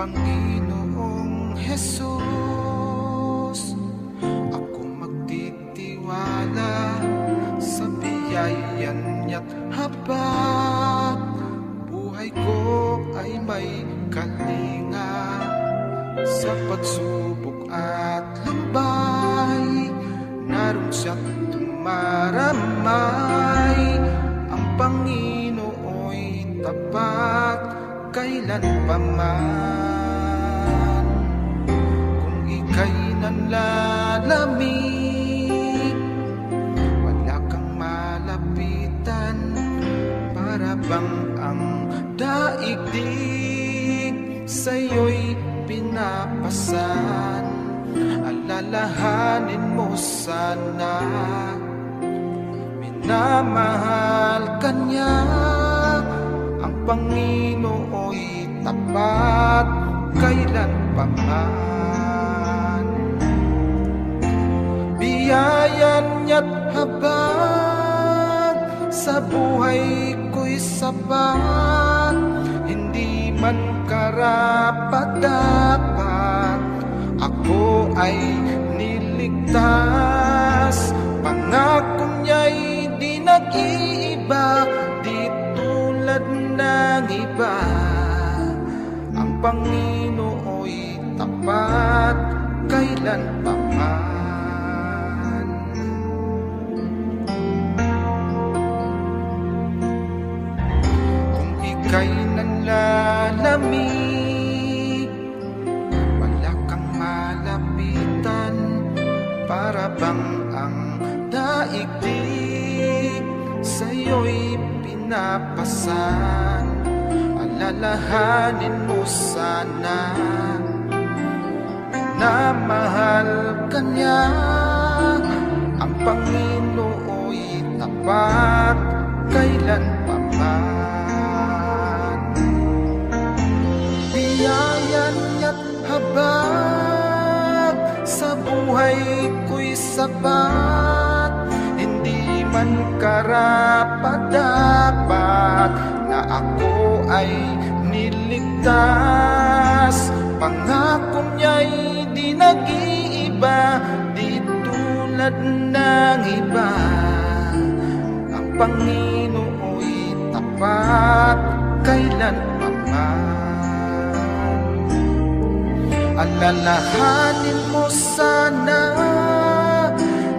Panginoong Jesus, ako magtitiwala sa biyayan niya't habang buhay ko ay may kalinga. Sa pagsubok at lumbay, naroon siya't tumaramay. Ang Panginoo'y tapat kailanpaman. Kung ika'y nanlalamig, wala kang malapitan, para bang ang daigdig sa'yo'y pinapasan. Alalahanin mo sana, minamahal ka niya. Ang Panginoo'y tapat kailanpaman. Biyayan niya't habag sa buhay ko'y sapat. Hindi man karapat-dapat, ako ay niligtas. Pangako niya'y di nag-iiba, di tulad ng iba. Ang Panginoo'y tapat kailanpaman. Kung ika'y nanlalamig, wala kang malapitan, para bang ang daigdig sa'yo'y pinapasan. Alalahanin mo sana, na mahal ka niya. Ang Panginoo'y tapat kailanpaman. Biyayan niya't habag sa buhay ko'y sapat. Hindi man karapat-dapat, na ako ay niligtas. Pangako niya'y di nag-iiba, di tulad ng iba. Ang Panginoo'y tapat kailanpaman. Alalahanin mo sana,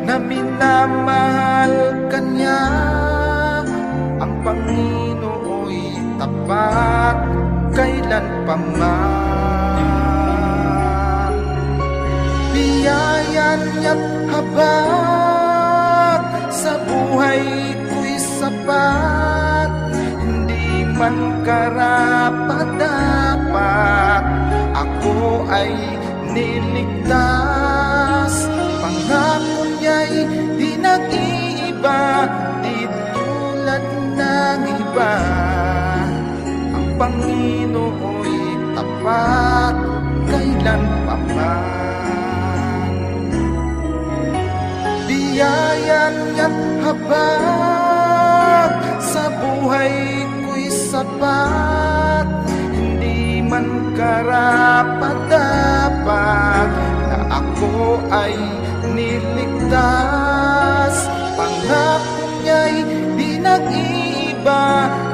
na minamahal ka niya. Ang Panginoo'y tapat kailanpaman. Biyayan niya't habag sa buhay ko'y sapat. Hindi man karapat-dapat, ako ay niligtas. Pangako niya'y di nag-iiba, di tulad ng iba. Ang Panginoo'y tapat kailanpaman. Biyayan niya't habag sa buhay ko'y sapat. Hindi man karapat-dapat, na ako ay niligtas. Pangako niya'y di nag-iiba,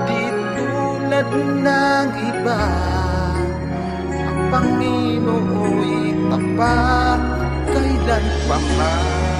di tulad ng iba. Ang Panginoo'y tapat kailanpaman.